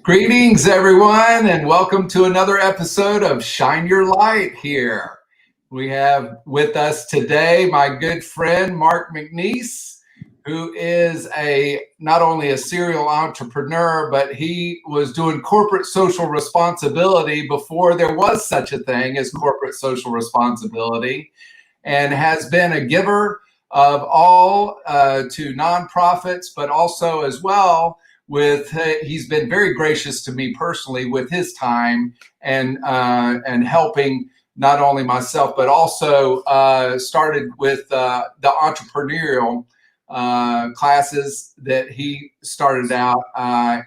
Greetings, everyone, and welcome to another episode of Shine Your Light here. We have with us today my good friend, Mark McNees, who is not only a serial entrepreneur, but he was doing corporate social responsibility before there was such a thing as corporate social responsibility, and has been a giver of all to nonprofits, but also as well he's been very gracious to me personally with his time and helping not only myself, but also started with the entrepreneurial classes that he started out.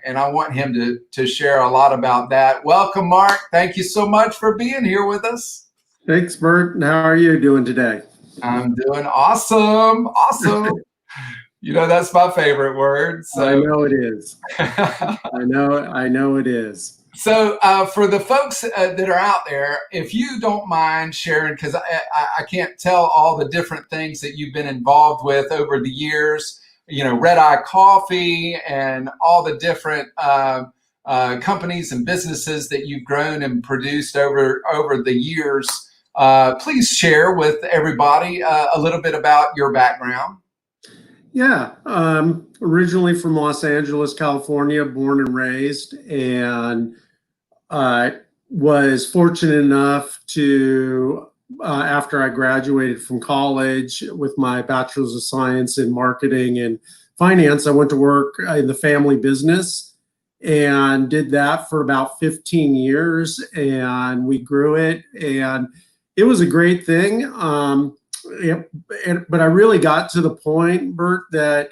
And I want him to share a lot about that. Welcome, Mark. Thank you so much for being here with us. Thanks, Bert. And how are you doing today? I'm doing awesome. Awesome. You know, that's my favorite word. So. I know it is. I know it is. So for the folks that are out there, if you don't mind sharing, because I can't tell all the different things that you've been involved with over the years, you know, RedEye Coffee and all the different companies and businesses that you've grown and produced over the years. Please share with everybody a little bit about your background. Yeah, originally from Los Angeles, California, born and raised, and was fortunate enough to, after I graduated from college with my bachelor's of science in marketing and finance, I went to work in the family business and did that for about 15 years, and we grew it, and it was a great thing. But I really got to the point, Bert, that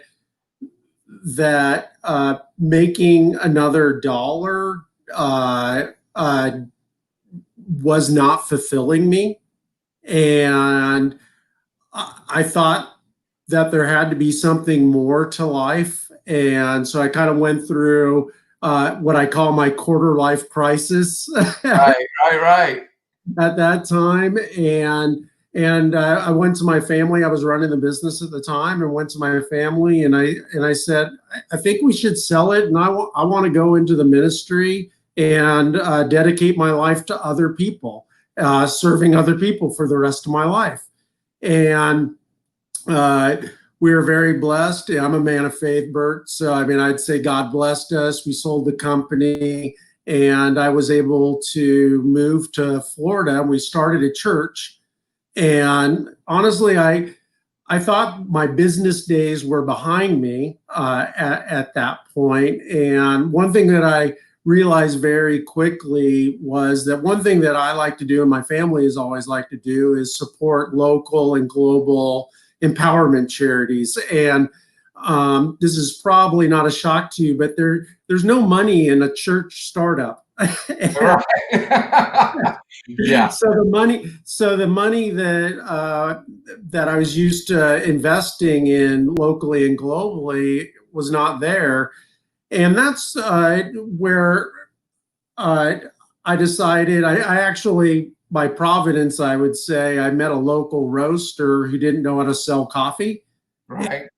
making another dollar was not fulfilling me, and I thought that there had to be something more to life, and so I kind of went through what I call my quarter life crisis. Right. At that time, and I went to my family. I was running the business at the time, and went to my family, and I said, I think we should sell it, and I want to go into the ministry and dedicate my life to other people, serving other people for the rest of my life. And we were very blessed. I'm a man of faith, Bert. So I mean, I'd say God blessed us. We sold the company, and I was able to move to Florida. We started a church. And honestly, I thought my business days were behind me at that point. And one thing that I realized very quickly was that one thing that I like to do, and my family has always liked to do, is support local and global empowerment charities. And this is probably not a shock to you, but there's no money in a church startup. Yeah. So the money that I was used to investing in locally and globally was not there, and that's where I decided. I actually, by providence, I would say, I met a local roaster who didn't know how to sell coffee. Right.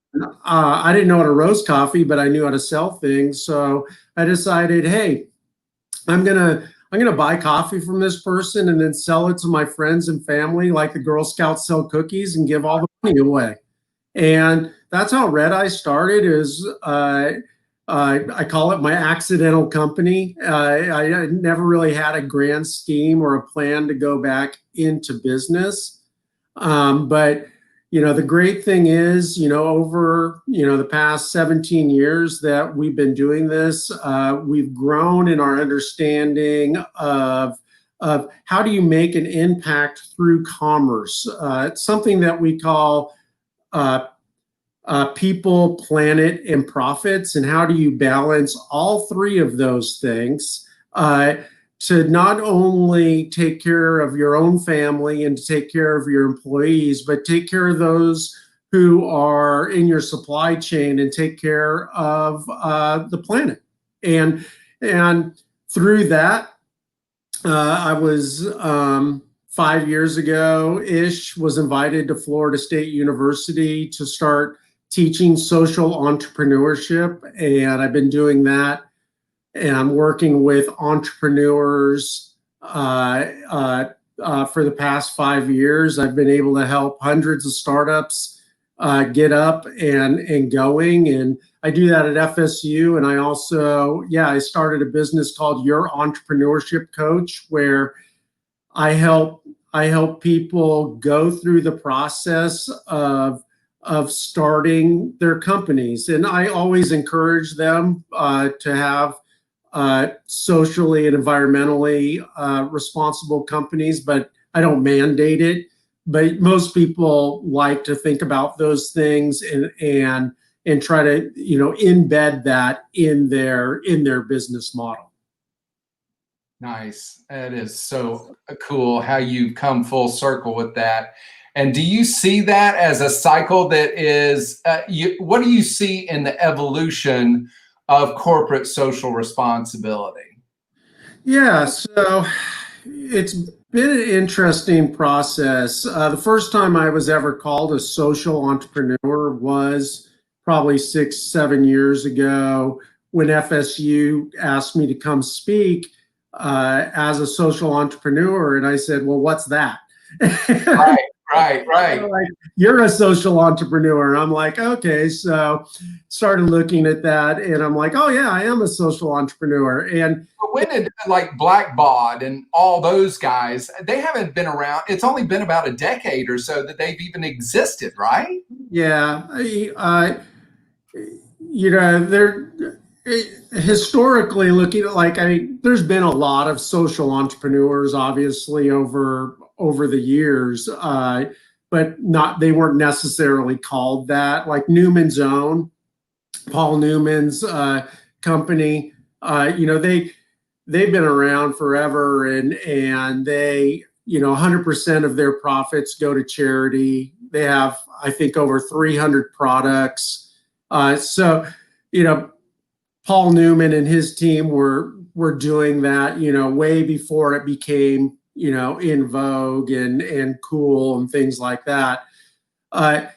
I didn't know how to roast coffee, but I knew how to sell things. So I decided, hey, I'm gonna buy coffee from this person and then sell it to my friends and family like the Girl Scouts sell cookies, and give all the money away. And that's how RedEye started. I call it my accidental company. I never really had a grand scheme or a plan to go back into business. But you know, the great thing is, you know, over, you know, the past 17 years that we've been doing this, we've grown in our understanding of how do you make an impact through commerce. It's something that we call people, planet, and profits, and how do you balance all three of those things to not only take care of your own family and to take care of your employees, but take care of those who are in your supply chain and take care of the planet. And through that, I was 5 years ago-ish, was invited to Florida State University to start teaching social entrepreneurship, and I've been doing that I'm working with entrepreneurs for the past 5 years. I've been able to help hundreds of startups get up and going. And I do that at FSU. And I also, I started a business called Your Entrepreneurship Coach, where I help people go through the process of starting their companies. And I always encourage them to have socially and environmentally responsible companies, but I don't mandate it. But most people like to think about those things and try to embed that in their business model. Nice. That is so cool how you come full circle with that. And do you see that as a cycle that is, what do you see in the evolution of corporate social responsibility? Yeah, so it's been an interesting process. The first time I was ever called a social entrepreneur was probably 6-7 years ago when FSU asked me to come speak as a social entrepreneur. And I said, well, what's that? Right. Like, you're a social entrepreneur. I'm like, okay. So started looking at that and I'm like, oh yeah, I am a social entrepreneur. And when did like Blackbaud and all those guys, they haven't been around. It's only been about a decade or so that they've even existed, right? Yeah. They're historically looking at there's been a lot of social entrepreneurs, obviously, over the years, but they weren't necessarily called that. Like Newman's Own, Paul Newman's company, they've been around forever, and they 100% of their profits go to charity. They have, I think, over 300 products. Paul Newman and his team were doing that, way before it became, in vogue and cool and things like that. And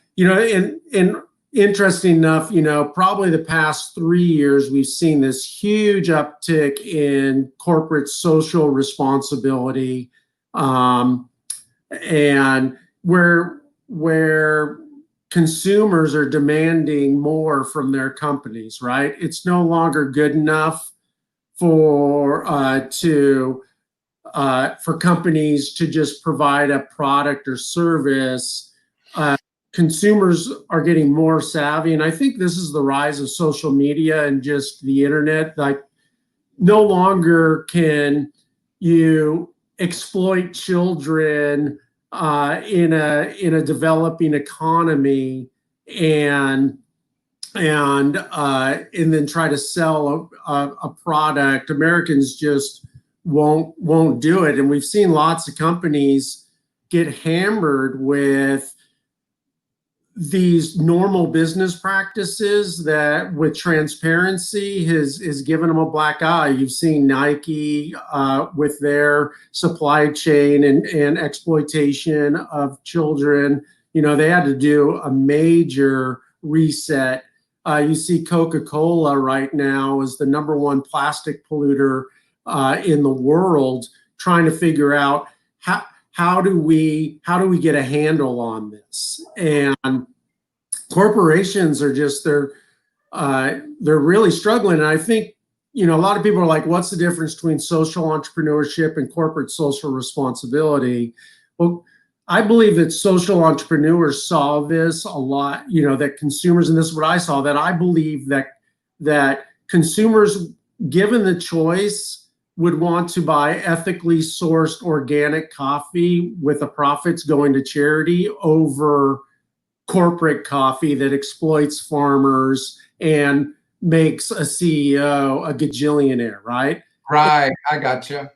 interesting enough, probably the past 3 years, we've seen this huge uptick in corporate social responsibility, and where consumers are demanding more from their companies, right? It's no longer good enough for companies to just provide a product or service. Consumers are getting more savvy, and I think this is the rise of social media and just the internet. Like, no longer can you exploit children in a developing economy and then try to sell a product. Americans just won't do it, and we've seen lots of companies get hammered with these normal business practices that, with transparency, has given them a black eye. You've seen Nike with their supply chain and exploitation of children. They had to do a major reset. You see Coca-Cola right now is the #1 plastic polluter in the world, trying to figure out how do we get a handle on this. And corporations are just they're really struggling. And I think a lot of people are like, what's the difference between social entrepreneurship and corporate social responsibility? Well, I believe that social entrepreneurs saw this a lot, that consumers, and this is what I saw, that I believe that consumers, given the choice, would want to buy ethically sourced organic coffee with the profits going to charity over corporate coffee that exploits farmers and makes a CEO a gajillionaire, right? Right. I got you.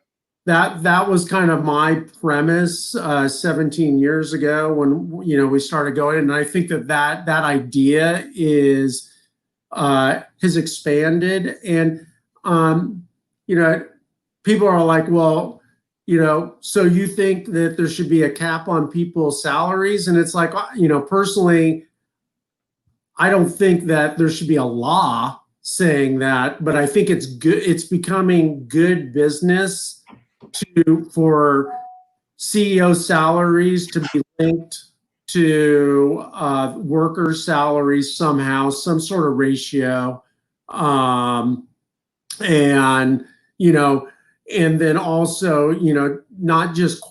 That was kind of my premise 17 years ago when we started going, and I think that idea has expanded, and people are like, well, so you think that there should be a cap on people's salaries? And it's like, personally, I don't think that there should be a law saying that, but I think it's good. It's becoming good business for CEO salaries to be linked to workers' salaries somehow, some sort of ratio, and and then also not just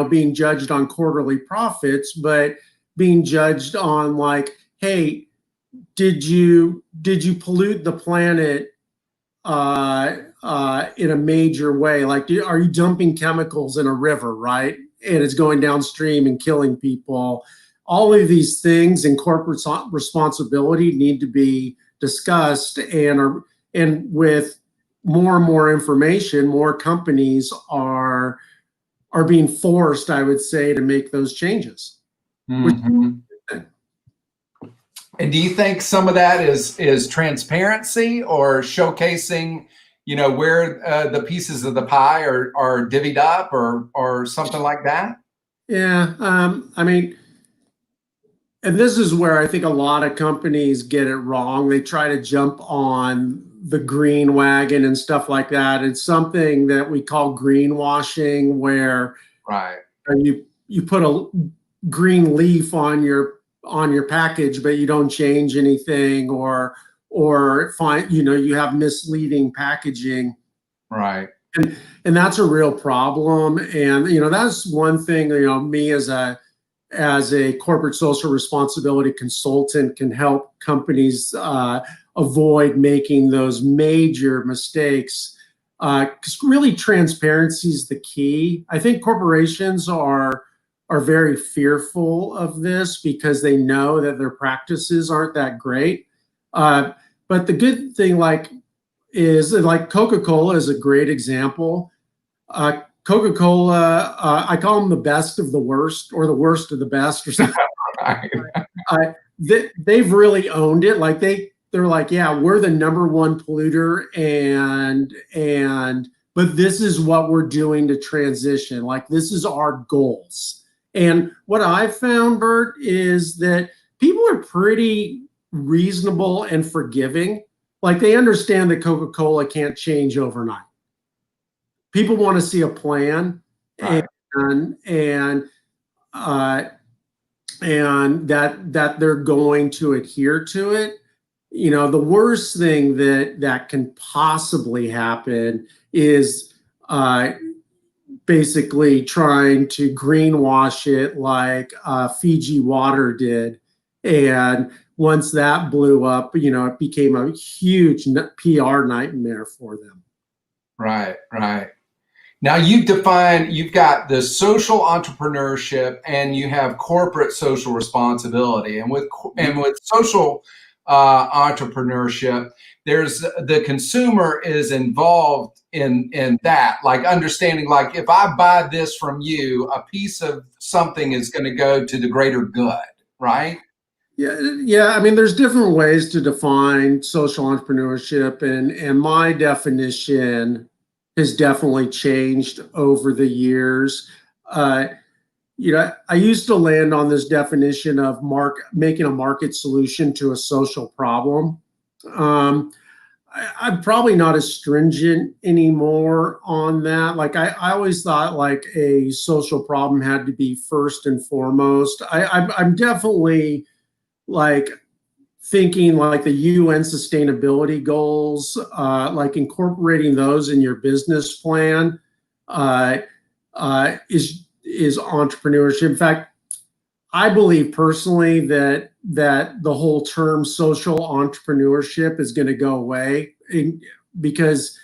being judged on quarterly profits, but being judged on like, hey, did you pollute the planet in a major way? Like, are you dumping chemicals in a river, right? And it's going downstream and killing people. All of these things in corporate responsibility need to be discussed, and with more and more information, more companies are being forced, I would say, to make those changes. Mm-hmm. And do you think some of that is transparency or showcasing, where the pieces of the pie are divvied up or something like that? Yeah, I mean, and this is where I think a lot of companies get it wrong. They try to jump on the green wagon and stuff like that. It's something that we call greenwashing, where right, you put a green leaf on your package, but you don't change anything, or find you have misleading packaging, right, and that's a real problem. And that's one thing me as a corporate social responsibility consultant can help companies avoid making those major mistakes, because really transparency is the key. I think corporations are very fearful of this because they know that their practices aren't that great. But the good thing, is Coca-Cola is a great example. Coca-Cola, I call them the best of the worst, or the worst of the best, or something. Right. They've really owned it. Like they're like, yeah, we're the number one polluter, but this is what we're doing to transition. Like, this is our goals. And what I've found, Bert, is that people are pretty reasonable and forgiving. Like, they understand that Coca-Cola can't change overnight. People want to see a plan, right, and that they're going to adhere to it. The worst thing that can possibly happen is basically trying to greenwash it like Fiji Water did. And once that blew up, it became a huge PR nightmare for them. Right, right. Now you've got the social entrepreneurship and you have corporate social responsibility. And with social entrepreneurship, there's the consumer is involved in that, like understanding, like, if I buy this from you, a piece of something is going to go to the greater good, right? Yeah. I mean, there's different ways to define social entrepreneurship, and my definition has definitely changed over the years. I used to land on this definition of making a market solution to a social problem. I'm probably not as stringent anymore on that. Like, I always thought like a social problem had to be first and foremost. I'm definitely like thinking like the UN sustainability goals, like incorporating those in your business plan is entrepreneurship. In fact, I believe personally that the whole term social entrepreneurship is going to go away, because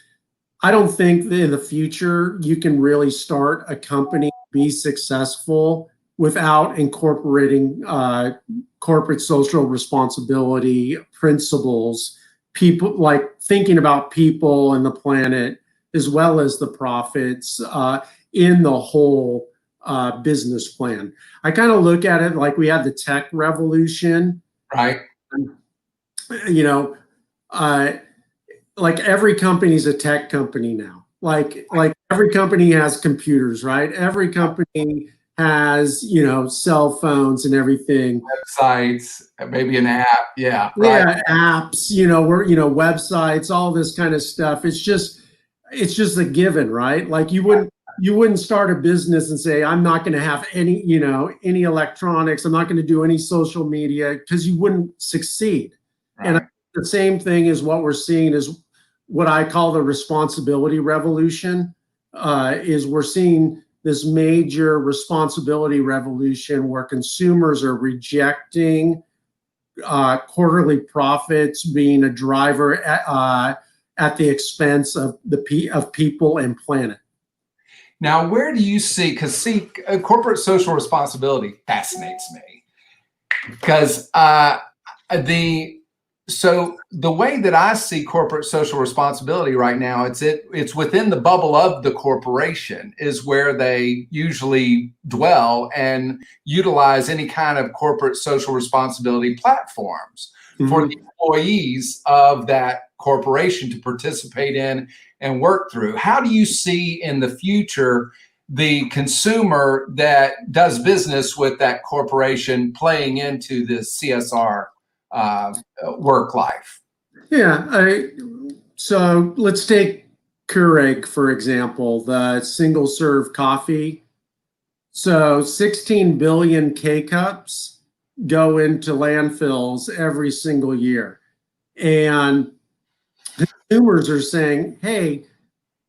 I don't think that in the future you can really start a company, be successful, without incorporating corporate social responsibility principles, people, like thinking about people and the planet, as well as the profits in the whole business plan. I kind of look at it like we had the tech revolution, right? Like every company's a tech company now. Like every company has computers, right? Every company has, cell phones and everything. Websites, maybe an app. Yeah, right. Yeah, apps, websites, all this kind of stuff. It's just a given, right? Like you wouldn't start a business and say, I'm not going to have any electronics. I'm not going to do any social media, because you wouldn't succeed. Right. And the same thing is what we're seeing is what I call the responsibility revolution. Is we're seeing this major responsibility revolution where consumers are rejecting quarterly profits being a driver at the expense of people and planet. Now, where do you see? Because corporate social responsibility fascinates me, because the way that I see corporate social responsibility right now, it's within the bubble of the corporation is where they usually dwell and utilize any kind of corporate social responsibility platforms for the employees of that corporation to participate in and work through. How do you see in the future the consumer that does business with that corporation playing into the CSR work life? Yeah. So let's take Keurig, for example, the single serve coffee. So 16 billion K-cups go into landfills every single year. And consumers are saying, hey,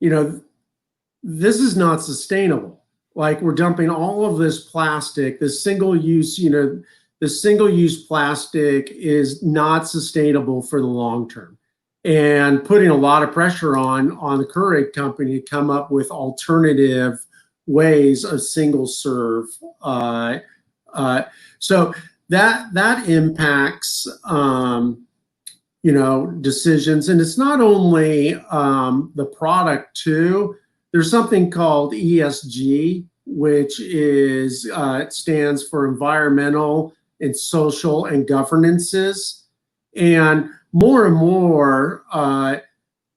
this is not sustainable. Like, we're dumping all of this plastic, this single-use, the single-use plastic is not sustainable for the long term, and putting a lot of pressure on the Keurig company to come up with alternative ways of single serve. So that impacts decisions, and it's not only the product too. There's something called ESG, which is it stands for environmental and social and governances. And more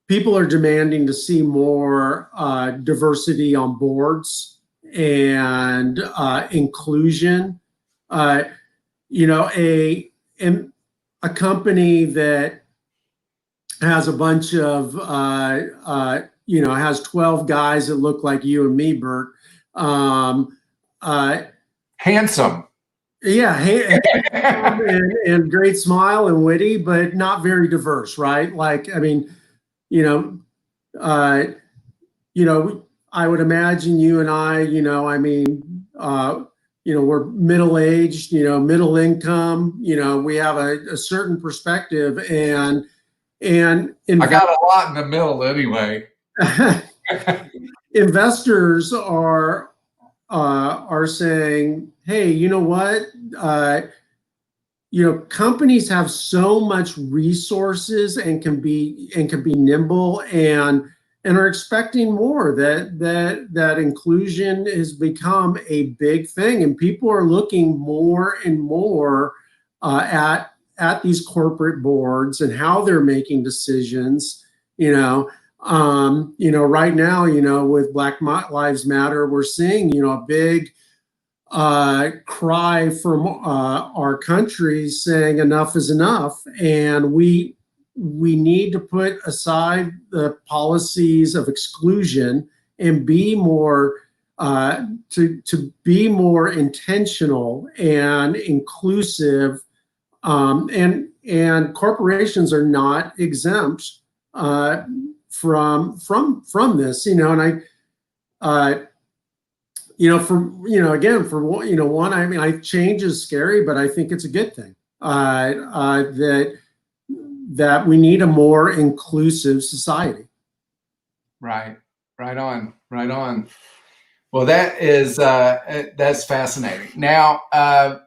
people are demanding to see more diversity on boards and inclusion. A company that has a bunch of has 12 guys that look like you and me, Bert. Handsome. Yeah, and great smile and witty, but not very diverse, right? Like, I mean, I would imagine you and I, we're middle-aged, middle income, we have a certain perspective, and I got a lot in the middle anyway. Investors are saying, hey, you know what? Companies have so much resources and can be nimble and are expecting more. That inclusion has become a big thing, and people are looking more and more at these corporate boards and how they're making decisions. Right now, with Black Lives Matter, we're seeing, a big cry from our country saying enough is enough, and we need to put aside the policies of exclusion and be more to be more intentional and inclusive. And corporations are not exempt from this, and change is scary, but I think it's a good thing. That we need a more inclusive society. Right on. Well, that's fascinating. Now,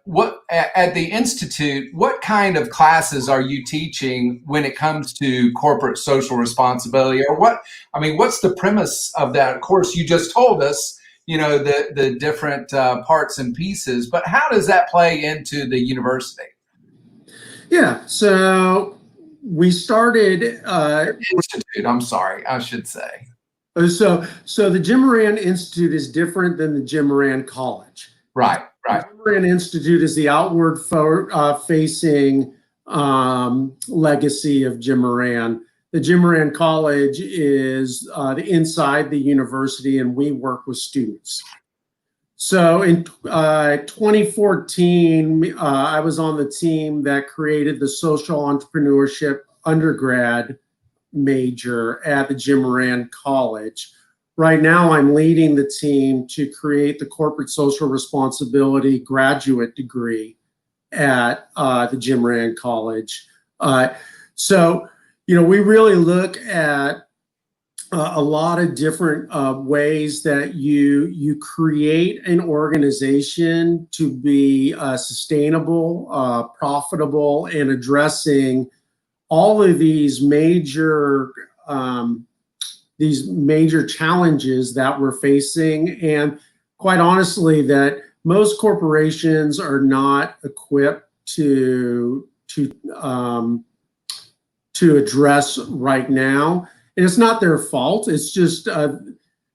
what at the Institute, what kind of classes are you teaching when it comes to corporate social responsibility, or what's the premise of that? Of course, you just told us, the different parts and pieces, but how does that play into the university? Yeah, so we started Institute. I'm sorry, I should say. So the Jim Moran Institute is different than the Jim Moran College. Right, The right. Jim Moran Institute is the outward facing legacy of Jim Moran. The Jim Moran College is the inside the university, and we work with students. So in 2014, I was on the team that created the social entrepreneurship undergrad major at the Jim Moran College. Right now, I'm leading the team to create the corporate social responsibility graduate degree at the Jim Moran College. So, we really look at a lot of different ways that you create an organization to be sustainable, profitable, and addressing all of these major challenges that we're facing, and quite honestly, that most corporations are not equipped to address right now. And it's not their fault. It's just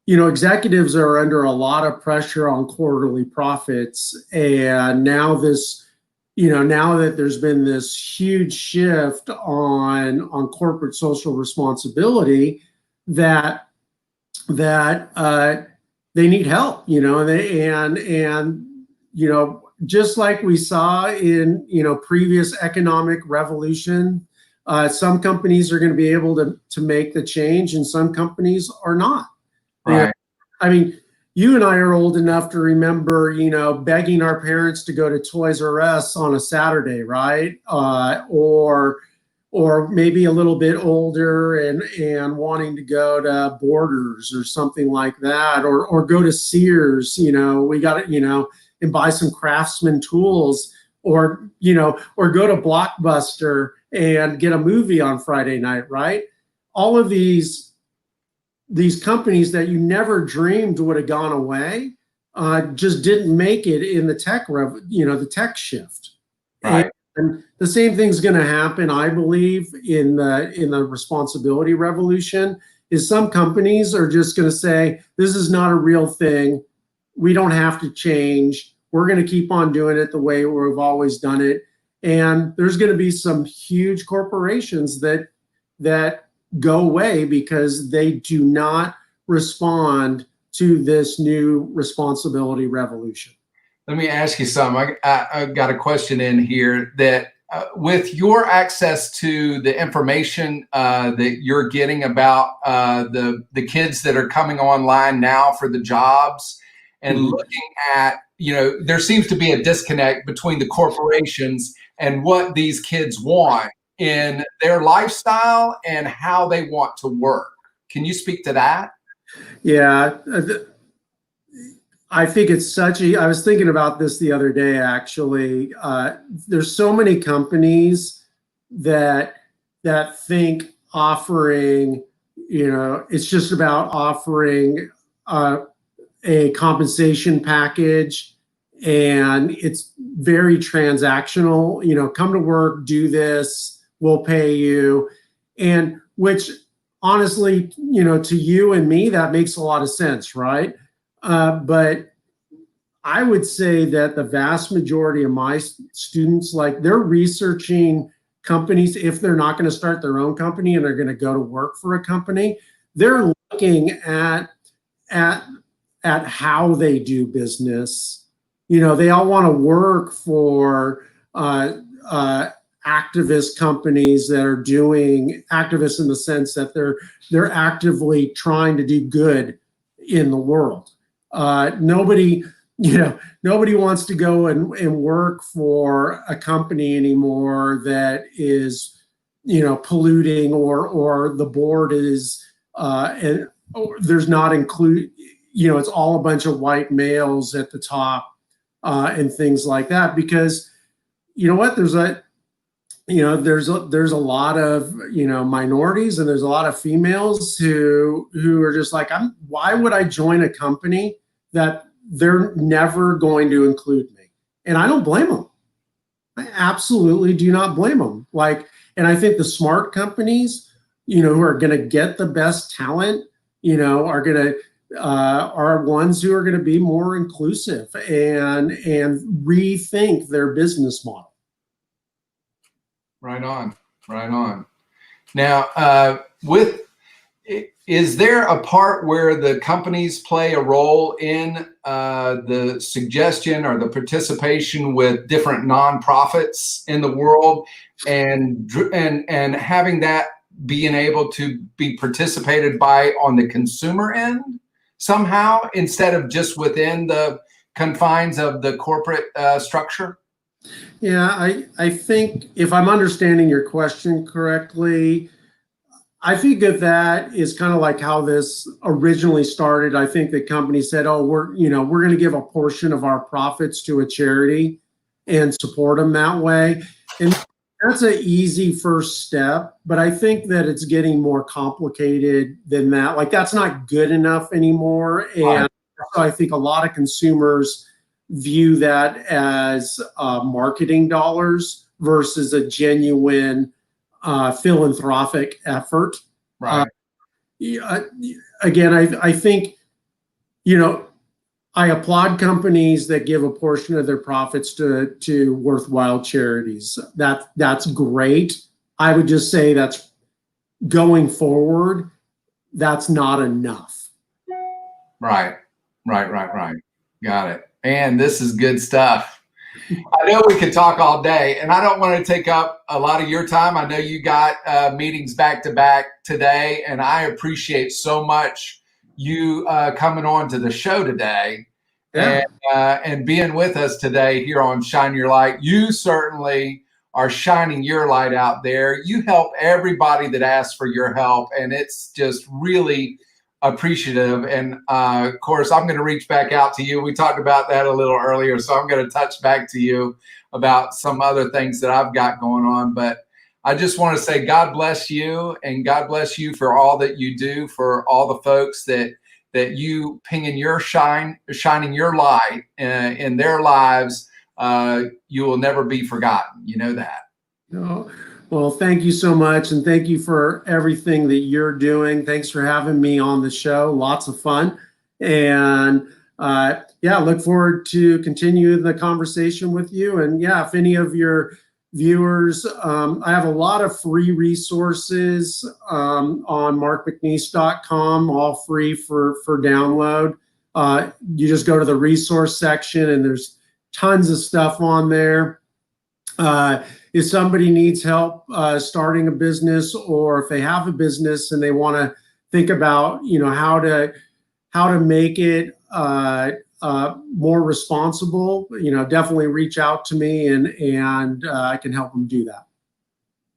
executives are under a lot of pressure on quarterly profits, and now that there's been this huge shift on corporate social responsibility, that they need help, and just like we saw in previous economic revolution, some companies are going to be able to make the change, and some companies are not. Right. I mean, you and I are old enough to remember, begging our parents to go to Toys R Us on a Saturday, right? Or maybe a little bit older and wanting to go to Borders or something like that, or go to Sears, we got it, and buy some Craftsman tools, or go to Blockbuster and get a movie on Friday night, right? All of these companies that you never dreamed would have gone away just didn't make it in the the tech shift. Right. And the same thing's going to happen, I believe, in the responsibility revolution. Is some companies are just going to say, this is not a real thing. We don't have to change. We're going to keep on doing it the way we've always done it. And there's going to be some huge corporations that go away because they do not respond to this new responsibility revolution. Let me ask you something. I got a question in here that with your access to the information that you're getting about the kids that are coming online now for the jobs, and looking at, there seems to be a disconnect between the corporations and what these kids want in their lifestyle and how they want to work. Can you speak to that? Yeah. I think it's I was thinking about this the other day, actually. There's so many companies that think offering, it's just about offering a compensation package, and it's very transactional. Come to work, do this, we'll pay you. And which honestly, to you and me, that makes a lot of sense, right? But I would say that the vast majority of my students, they're researching companies. If they're not going to start their own company and they're going to go to work for a company, they're looking at how they do business. They all want to work for activist companies that are doing activists in the sense that they're actively trying to do good in the world. Nobody wants to go and work for a company anymore that is, polluting, or the board is, and there's not it's all a bunch of white males at the top, and things like that. Because there's a lot of minorities, and there's a lot of females who are just like, why would I join a company that they're never going to include me? And I don't blame them. I absolutely do not blame them. And I think the smart companies, who are going to get the best talent, are ones who are going to be more inclusive and rethink their business model. Right on. Now, is there a part where the companies play a role in the suggestion or the participation with different nonprofits in the world, and having that being able to be participated by on the consumer end somehow, instead of just within the confines of the corporate structure? Yeah, I think if I'm understanding your question correctly, I think that is kind of like how this originally started. I think the company said, "Oh, we're going to give a portion of our profits to a charity and support them that way." And that's an easy first step, but I think that it's getting more complicated than that. Like, that's not good enough anymore. And so I think a lot of consumers view that as marketing dollars versus a genuine philanthropic effort. Right. Again, I think, I applaud companies that give a portion of their profits to worthwhile charities. That's great. I would just say that's going forward, that's not enough. Right. Got it. And this is good stuff. I know we could talk all day, and I don't want to take up a lot of your time. I know you got meetings back to back today, and I appreciate so much you coming on to the show today. Yeah. And being with us today here on Shine Your Light. You certainly are shining your light out there. You help everybody that asks for your help, and it's just really appreciative. And of course, I'm going to reach back out to you. We talked about that a little earlier, so I'm going to touch back to you about some other things that I've got going on. But I just want to say God bless you, and God bless you for all that you do for all the folks that you pinging your shining your light in their lives. You will never be forgotten. You know that. No. Well, thank you so much. And thank you for everything that you're doing. Thanks for having me on the show. Lots of fun. And look forward to continuing the conversation with you. And if any of your viewers, I have a lot of free resources on markmcnees.com, all free for download. You just go to the resource section and there's tons of stuff on there. If somebody needs help starting a business, or if they have a business and they want to think about, how to make it more responsible, definitely reach out to me, and I can help them do that.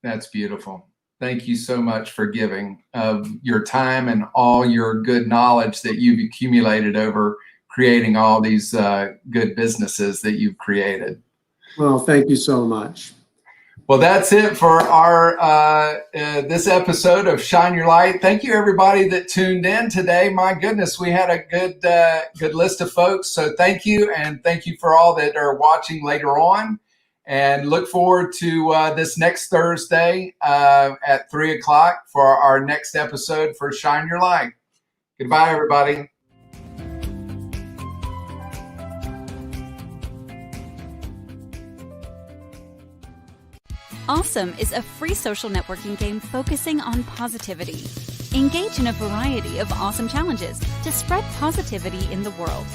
That's beautiful. Thank you so much for giving of your time and all your good knowledge that you've accumulated over creating all these good businesses that you've created. Well, thank you so much. Well, that's it for our this episode of Shine Your Light. Thank you, everybody that tuned in today. My goodness, we had a good list of folks. So thank you, and thank you for all that are watching later on. And look forward to this next Thursday at 3 o'clock for our next episode for Shine Your Light. Goodbye, everybody. Awesome is a free social networking game focusing on positivity. Engage in a variety of awesome challenges to spread positivity in the world.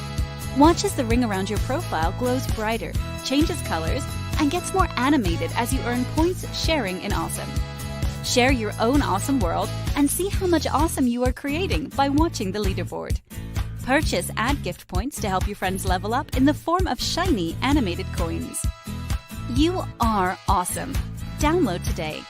Watch as the ring around your profile glows brighter, changes colors, and gets more animated as you earn points sharing in awesome. Share your own awesome world and see how much awesome you are creating by watching the leaderboard. Purchase ad gift points to help your friends level up in the form of shiny animated coins. You are awesome. Download today.